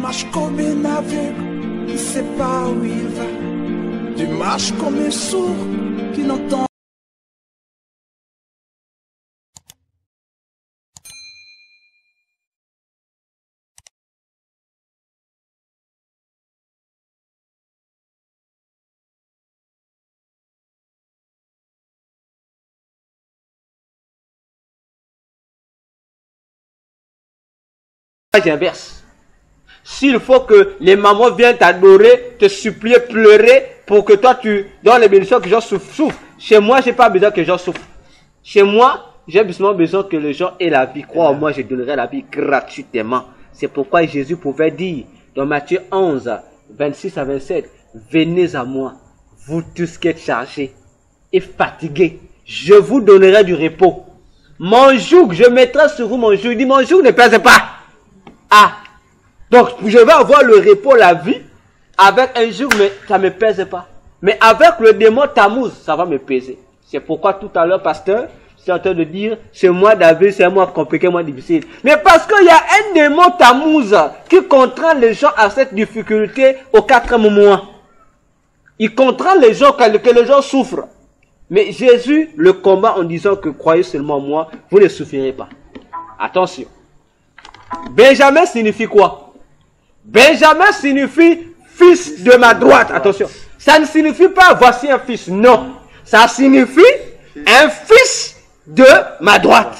marches comme un aveugle qui ne sait pas où il va. Tu marches comme un sourd qui n'entend. J'inverse. S'il faut que les mamans viennent t'adorer, te supplier, pleurer pour que toi tu donnes les bénédictions que les gens souffrent. Chez moi, j'ai pas besoin que les gens souffrent. Chez moi, j'ai besoin que les gens aient la vie. Crois en moi, je donnerai la vie gratuitement. C'est pourquoi Jésus pouvait dire dans Matthieu 11, 26 à 27, venez à moi, vous tous qui êtes chargés et fatigués, je vous donnerai du repos. Mon joug, je mettrai sur vous mon joug. Il dit, mon joug ne pèse pas. Ah, donc je vais avoir le repos, la vie, avec un jour, mais ça ne me pèse pas. Mais avec le démon Tammuz, ça va me peser. C'est pourquoi tout à l'heure, pasteur, c'est en train de dire, c'est moi David, c'est moi compliqué, moi difficile. Mais parce qu'il y a un démon Tammuz qui contraint les gens à cette difficulté au 4e mois. Il contraint les gens, que les gens souffrent. Mais Jésus le combat en disant que croyez seulement en moi, vous ne souffrirez pas. Attention. Benjamin signifie quoi? Benjamin signifie fils de ma droite. Attention. Ça ne signifie pas voici un fils. Non. Ça signifie un fils de ma droite.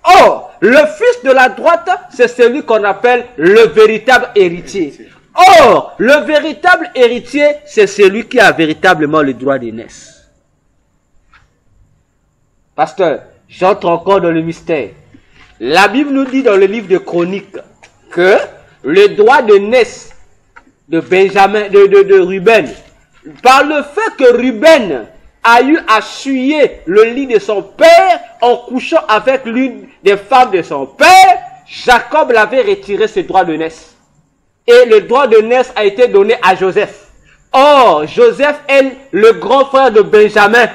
Or, le fils de la droite, c'est celui qu'on appelle le véritable héritier. Or, le véritable héritier, c'est celui qui a véritablement le droit d'aînesse. Pasteur, j'entre encore dans le mystère. La Bible nous dit dans le livre de Chroniques que le droit de naissance de Benjamin, de Ruben, par le fait que Ruben a eu à souiller le lit de son père en couchant avec l'une des femmes de son père, Jacob l'avait retiré ce droit de naissance. Et le droit de naissance a été donné à Joseph. Or, Joseph est le grand frère de Benjamin.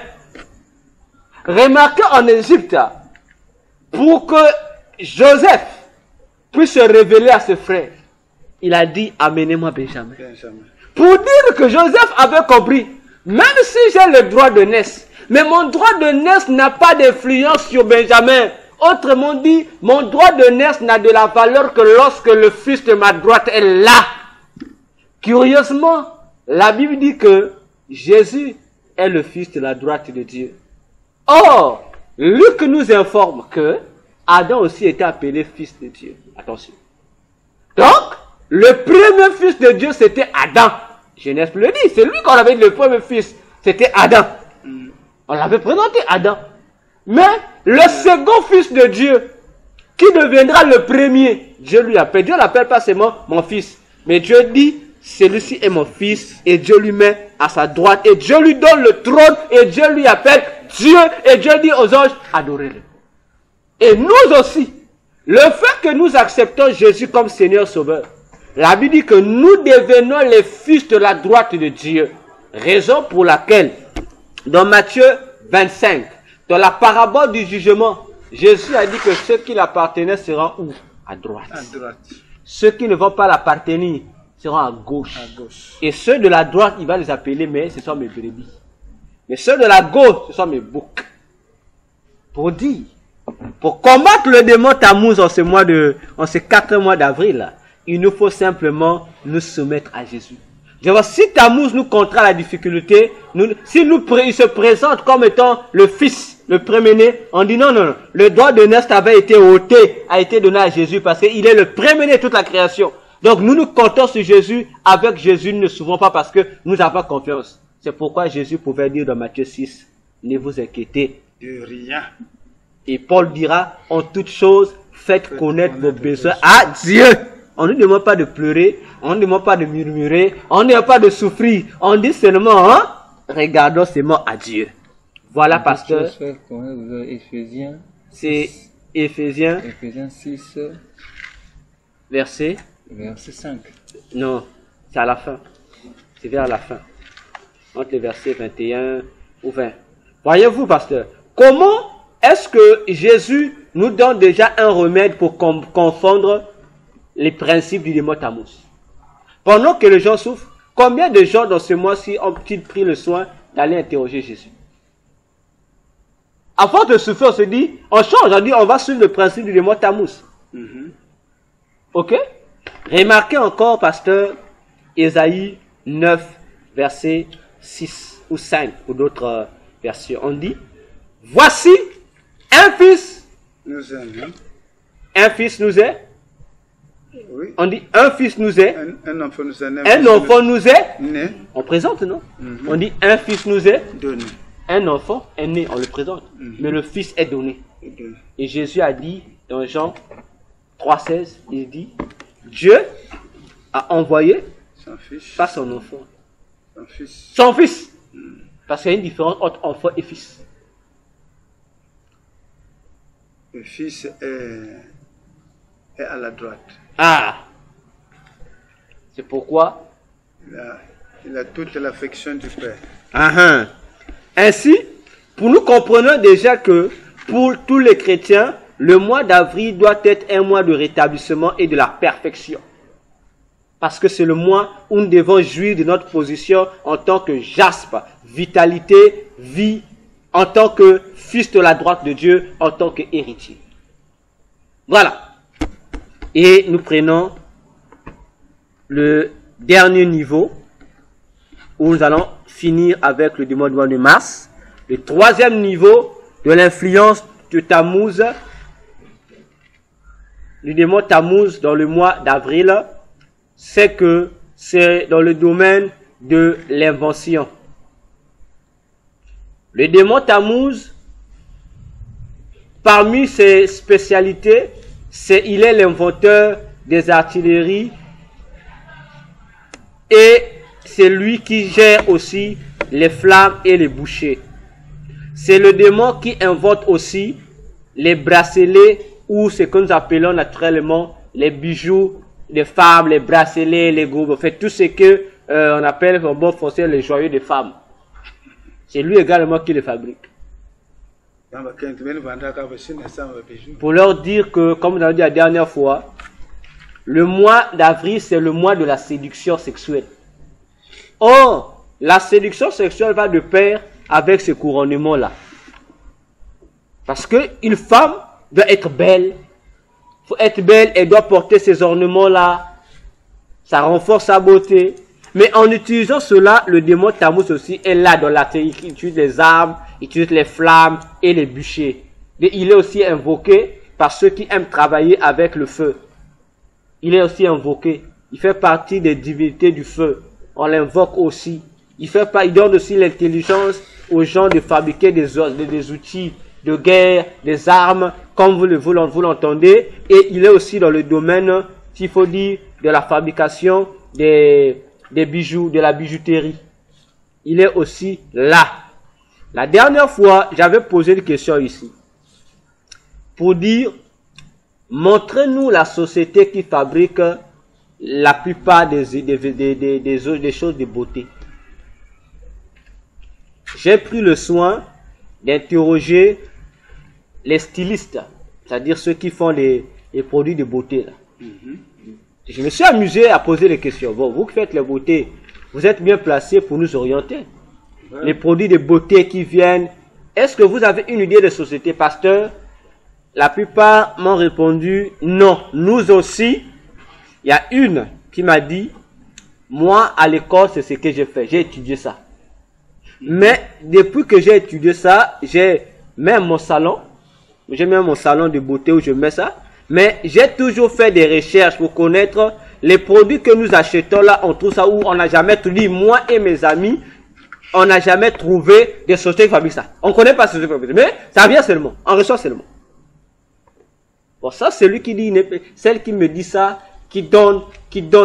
Remarquez en Égypte, pour que Joseph puisse se révéler à ses frères, il a dit, amenez-moi Benjamin. Pour dire que Joseph avait compris, même si j'ai le droit de naissance, mais mon droit de naissance n'a pas d'influence sur Benjamin. Autrement dit, mon droit de naissance n'a de la valeur que lorsque le fils de ma droite est là. Curieusement, la Bible dit que Jésus est le fils de la droite de Dieu. Or, Luc nous informe que Adam aussi était appelé fils de Dieu. Attention. Donc, le premier fils de Dieu, c'était Adam. Genèse le dit, c'est lui qu'on avait dit le premier fils. C'était Adam. On l'avait présenté, Adam. Mais le second fils de Dieu, qui deviendra le premier, Dieu lui appelle. Dieu l'appelle pas seulement mon fils. Mais Dieu dit, celui-ci est mon fils. Et Dieu lui met à sa droite. Et Dieu lui donne le trône. Et Dieu lui appelle Dieu. Et Dieu dit aux anges, adorez-le. Et nous aussi, le fait que nous acceptons Jésus comme Seigneur Sauveur, la Bible dit que nous devenons les fils de la droite de Dieu. Raison pour laquelle, dans Matthieu 25, dans la parabole du jugement, Jésus a dit que ceux qui l'appartenaient seront où? À droite. À droite. Ceux qui ne vont pas l'appartenir seront à gauche. À gauche. Et ceux de la droite, il va les appeler, mais ce sont mes brebis. Mais ceux de la gauche, ce sont mes boucs. Pour dire, pour combattre le démon Tammuz en ces 4 mois d'avril, il nous faut simplement nous soumettre à Jésus. Je vois, si Tammuz nous contraint la difficulté, il se présente comme étant le fils, le premier-né, on dit non, le droit de naissance avait été ôté, a été donné à Jésus parce qu'il est le premier-né de toute la création. Donc nous comptons sur Jésus, avec Jésus nous ne souffrons pas parce que nous avons confiance. C'est pourquoi Jésus pouvait dire dans Matthieu 6, ne vous inquiétez de rien. Et Paul dira, en toute chose, faites connaître vos besoins à Dieu. On ne demande pas de pleurer, on ne demande pas de murmurer, on ne demande pas de souffrir. On dit seulement, regardons seulement à Dieu. Voilà, pasteur. C'est Éphésiens 6, verset 5. Non, c'est à la fin. C'est vers la fin. Entre les versets 21 ou 20. Voyez-vous, pasteur, comment est-ce que Jésus nous donne déjà un remède pour confondre les principes du démon Tammuz? Pendant que les gens souffrent, combien de gens dans ce mois-ci ont-ils pris le soin d'aller interroger Jésus? À force de souffrir, on se dit, on change, on dit, on va suivre le principe du démon Tammuz. Ok? Remarquez encore, pasteur, Ésaïe 9, verset 6 ou 5, ou d'autres versions. On dit, voici un fils. Un fils nous est. Oui. On dit, un fils nous est. Un enfant nous est né. Un enfant nous est. Né. On présente, non? On dit, un fils nous est. Donné. Un enfant est né, on le présente. Mais le fils est donné. Et Jésus a dit, dans Jean 3,16, il dit, Dieu a envoyé, Son fils. pas son enfant, Son fils. son fils. Parce qu'il y a une différence entre enfant et fils. Le fils est à la droite. Ah! C'est pourquoi? Il a toute l'affection du Père. Ainsi, nous comprenons déjà que pour tous les chrétiens, le mois d'avril doit être un mois de rétablissement et de la perfection. Parce que c'est le mois où nous devons jouir de notre position en tant que jaspe, vitalité, vie, en tant que fils de la droite de Dieu, en tant qu'héritier. Voilà. Et nous prenons le dernier niveau où nous allons finir avec le mois de mars. Le troisième niveau de l'influence de Tammuz, du démon Tammuz dans le mois d'avril, c'est que c'est dans le domaine de l'invention. Le démon Tammuz, parmi ses spécialités, il est l'inventeur des artilleries et c'est lui qui gère aussi les flammes et les bouchers. C'est le démon qui invente aussi les bracelets ou ce que nous appelons naturellement les bijoux des femmes, les bracelets, les groupes, en fait tout ce que on appelle en bon français les joyaux des femmes. C'est lui également qui les fabrique. Pour leur dire que, comme on a dit la dernière fois, le mois d'avril c'est le mois de la séduction sexuelle. Or, la séduction sexuelle va de pair avec ce couronnement-là. Parce qu'une femme doit être belle. Il faut être belle, elle doit porter ces ornements-là. Ça renforce sa beauté. Mais en utilisant cela, le démon Tammuz aussi est là dans la théorie. Il utilise les armes, il utilise les flammes et les bûchers. Et il est aussi invoqué par ceux qui aiment travailler avec le feu. Il est aussi invoqué. Il fait partie des divinités du feu. On l'invoque aussi. Il donne aussi l'intelligence aux gens de fabriquer des outils de guerre, des armes, comme vous l'entendez. Et il est aussi dans le domaine, s'il faut dire, de la fabrication des bijoux, de la bijouterie. Il est aussi là. La dernière fois, j'avais posé une question ici. Pour dire, montrez-nous la société qui fabrique la plupart des choses de beauté. J'ai pris le soin d'interroger les stylistes, c'est-à-dire ceux qui font les produits de beauté. Là. Je me suis amusé à poser des questions. Bon, vous qui faites les beautés, vous êtes bien placés pour nous orienter. Ouais. Les produits de beauté qui viennent, est-ce que vous avez une idée de société, pasteur? La plupart m'ont répondu non. Nous aussi, il y a une qui m'a dit, moi à l'école c'est ce que j'ai fait, j'ai étudié ça. Mais depuis que j'ai étudié ça, j'ai même mon salon de beauté où je mets ça. Mais j'ai toujours fait des recherches pour connaître les produits que nous achetons là. On trouve ça où on n'a jamais trouvé, moi et mes amis, on n'a jamais trouvé des sociétés qui fabriquent ça. On ne connaît pas ces sociétés qui fabriquent, mais ça vient seulement, on reçoit seulement. Bon, ça c'est lui qui dit, celle qui me dit ça, qui donne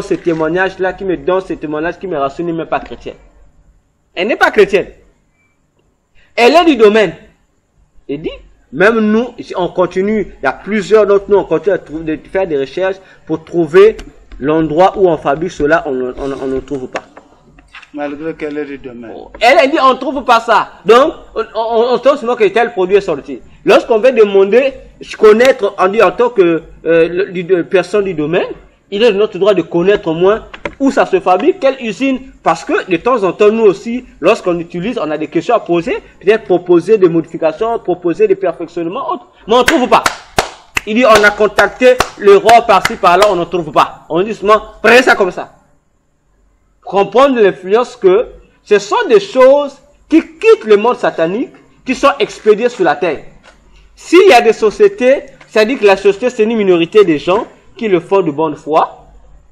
ce témoignage là, qui me donne ce témoignage qui me rassure, n'est même pas chrétienne. Elle n'est pas chrétienne. Elle est du domaine. Il dit, même nous, on continue, il y a plusieurs d'entre nous, on continue de faire des recherches pour trouver l'endroit où on fabrique cela, on ne trouve pas. Malgré qu'elle est du domaine. Elle dit, on ne trouve pas ça. Donc, on trouve seulement que tel produit est sorti. Lorsqu'on veut demander, connaître, on dit en tant que personne du domaine, il est de notre droit de connaître au moins où ça se fabrique, quelle usine. Parce que de temps en temps, nous aussi, lorsqu'on utilise, on a des questions à poser, peut-être proposer des modifications, proposer des perfectionnements, autres. Mais on ne trouve pas. Il dit, on a contacté le roi par-ci, par-là, on ne trouve pas. On dit seulement, prenez ça comme ça. Comprendre l'influence que ce sont des choses qui quittent le monde satanique, qui sont expédiées sur la terre. S'il y a des sociétés, ça dit que la société, c'est une minorité de gens qui le font de bonne foi,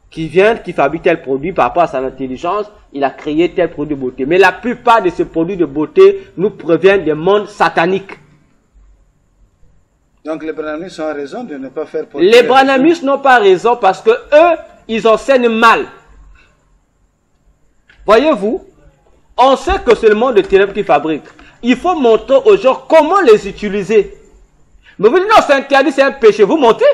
qui viennent, qui fabriquent tel produit par rapport à son intelligence, il a créé tel produit de beauté. Mais la plupart de ces produits de beauté nous proviennent des mondes sataniques. Donc les branhamistes ont raison de ne pas faire... Les branhamistes n'ont pas raison parce que eux, ils enseignent mal. Voyez-vous, on sait que c'est le monde de ténèbres qui fabrique. Il faut montrer aux gens comment les utiliser. Mais vous dites non, c'est interdit, c'est un péché. Vous montez.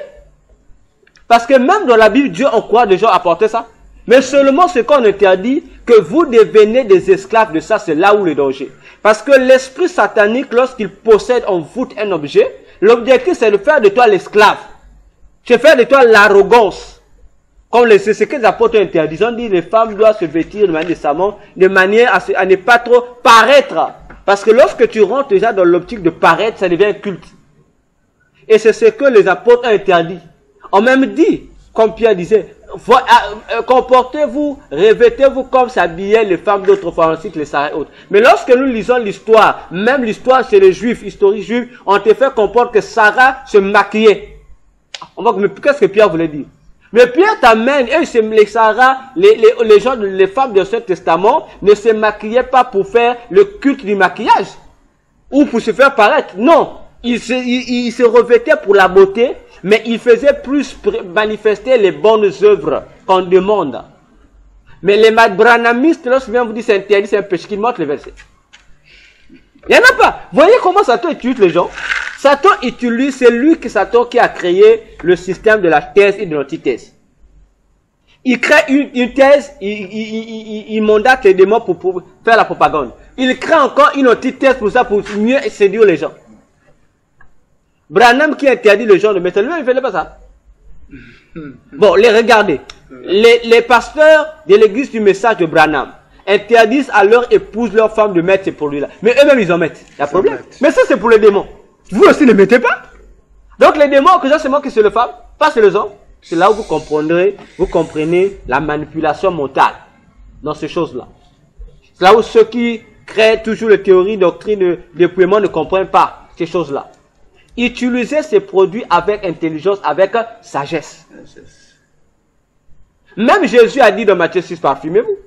Parce que même dans la Bible, Dieu encourage les gens à porter ça. Mais seulement ce qu'on interdit, que vous devenez des esclaves de ça, c'est là où le danger. Parce que l'esprit satanique, lorsqu'il possède en vous un objet, l'objectif c'est de faire de toi l'esclave. C'est faire de toi l'arrogance. Comme c'est ce que les apôtres interdisent. On dit les femmes doivent se vêtir de manière décemment, de manière à ne pas trop paraître. Parce que lorsque tu rentres déjà dans l'optique de paraître, ça devient un culte. Et c'est ce que les apôtres ont interdit. On même dit, comme Pierre disait, comportez-vous, revêtez-vous comme s'habillaient les femmes d'autrefois, ainsi que les Sarah et autres. Mais lorsque nous lisons l'histoire, même l'histoire chez les Juifs, historiques Juifs, on te fait comprendre que Sarah se maquillait. On voit que, mais qu'est-ce que Pierre voulait dire? Mais Pierre t'amène, et les Sarah, les gens, les femmes de l'Ancien Testament ne se maquillaient pas pour faire le culte du maquillage ou pour se faire paraître. Non, ils se revêtaient pour la beauté, mais ils faisaient plus manifester les bonnes œuvres qu'on demande. Mais les branhamistes, lorsqu'ils viennent vous dire c'est interdit, c'est un péché, qu'ils montrent les versets. Il n'y en a pas. Voyez comment Satan utilise les gens. Satan utilise, c'est lui Satan qui a créé le système de la thèse et de l'antithèse. Il crée une thèse, il mandate les démons pour faire la propagande. Il crée encore une antithèse pour ça, pour mieux séduire les gens. Branham qui interdit les gens de mettre, lui il ne faisait pas ça. Bon, regardez. Les pasteurs de l'église du message de Branham interdisent à leur épouse, leur femme de mettre ces produits-là. Mais eux-mêmes ils en mettent. Il y a problème. Mais ça c'est pour les démons. Vous aussi ne mettez pas. Donc les démons, que c'est moi qui c'est les femmes, pas c'est les hommes. C'est là où vous comprenez la manipulation mentale dans ces choses-là. C'est là où ceux qui créent toujours les théories, doctrines de dépouillement ne comprennent pas ces choses-là. Utilisez ces produits avec intelligence, avec sagesse. Même Jésus a dit dans Matthieu 6, parfumez-vous.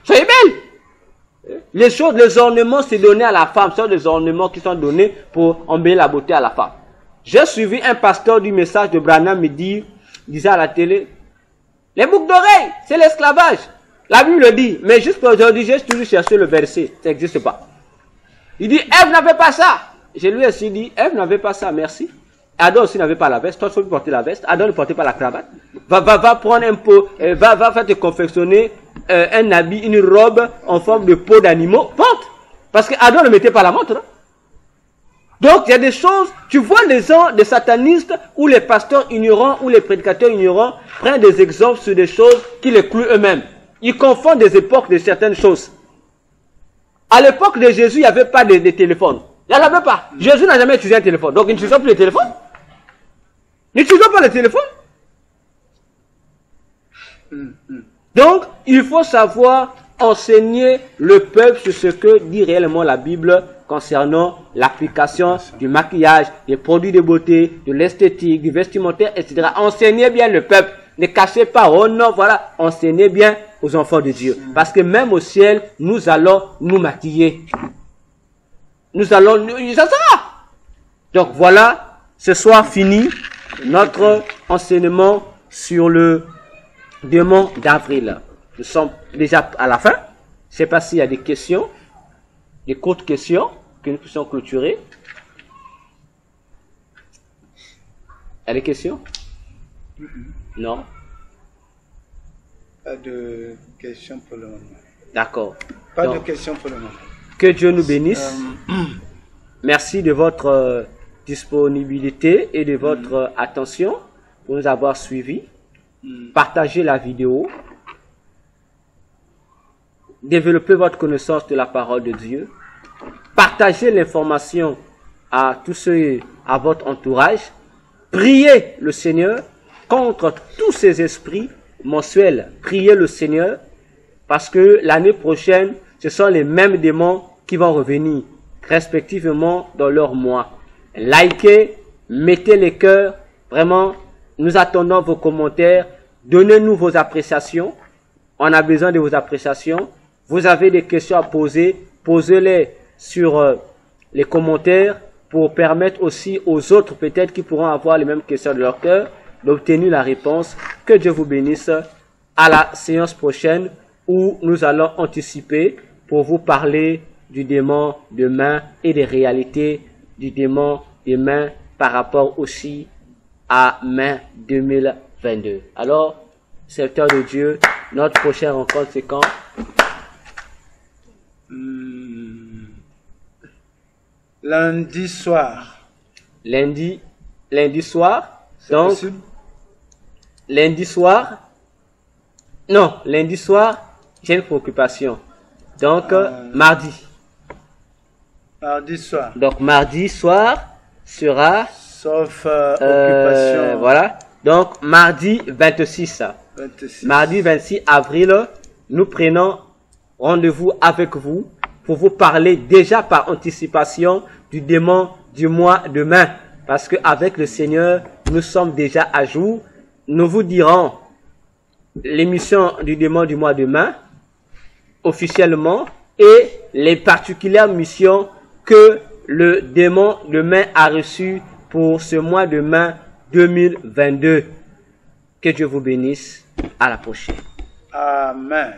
Soyez belle. Les choses, les ornements, c'est donné à la femme. Ce sont des ornements qui sont donnés pour embellir la beauté à la femme. J'ai suivi un pasteur du message de Branham me disait à la télé, les boucles d'oreilles, c'est l'esclavage. La Bible le dit, mais juste aujourd'hui, j'ai toujours cherché le verset. Ça n'existe pas. Il dit, Ève n'avait pas ça. Je lui ai aussi dit, Ève n'avait pas ça, merci. Adam aussi n'avait pas la veste. Toi, tu peux porter la veste. Adam ne portait pas la cravate. Va prendre un pot, va faire te confectionner un habit, une robe en forme de peau d'animaux. Porte. Parce que Adam ne mettait pas la montre. Hein? Donc, il y a des choses, tu vois les gens, des satanistes, ou les pasteurs ignorants, ou les prédicateurs ignorants, prennent des exemples sur des choses qu'ils excluent eux-mêmes. Ils confondent des époques de certaines choses. À l'époque de Jésus, il n'y avait pas de téléphone. Il n'y en avait pas. Jésus n'a jamais utilisé un téléphone. Donc, ils n'utilisent plus les téléphones. N'utilisons pas le téléphone. Donc, il faut savoir enseigner le peuple sur ce que dit réellement la Bible concernant l'application du maquillage, des produits de beauté, de l'esthétique, du vestimentaire, etc. Enseignez bien le peuple. Ne cachez pas, oh non, voilà. Enseignez bien aux enfants de Dieu. Parce que même au ciel, nous allons nous maquiller. Nous allons, ça sera. Donc voilà, ce soir fini notre enseignement sur le démon d'avril. Nous sommes déjà à la fin. Je ne sais pas s'il y a des questions, des courtes questions que nous puissions clôturer. Il y a des questions? Non? Pas de questions pour le moment. D'accord. Pas Donc, de questions pour le moment. que Dieu nous bénisse. Merci de votre disponibilité et de votre attention pour nous avoir suivis. Partagez la vidéo développez votre connaissance de la parole de Dieu. Partagez l'information à tous ceux, à votre entourage. Priez le Seigneur contre tous ces esprits mensuels. Priez le Seigneur parce que l'année prochaine, ce sont les mêmes démons qui vont revenir respectivement dans leur mois. Likez, mettez les cœurs. Vraiment, nous attendons vos commentaires. Donnez-nous vos appréciations. On a besoin de vos appréciations. Vous avez des questions à poser, posez-les sur les commentaires pour permettre aussi aux autres peut-être qui pourront avoir les mêmes questions de leur cœur d'obtenir la réponse. Que Dieu vous bénisse. À la séance prochaine où nous allons anticiper pour vous parler du démon de main et des réalités du démon de main par rapport aussi à mai 2022. Alors, serviteur de Dieu, notre prochaine rencontre c'est quand? Lundi soir. Lundi soir. C'est Donc, possible? lundi soir. Non, lundi soir, j'ai une préoccupation. Donc, mardi. Mardi soir. Donc, mardi soir sera... Sauf occupation. Voilà. Donc, mardi 26. 26. Mardi 26 avril, nous prenons rendez-vous avec vous pour vous parler déjà par anticipation du démon du mois de mai. Parce qu'avec le Seigneur, nous sommes déjà à jour. Nous vous dirons l'émission du démon du mois de mai officiellement et les particulières missions que le démon de mai a reçues pour ce mois de mai 2022. Que Dieu vous bénisse. À la prochaine. Amen.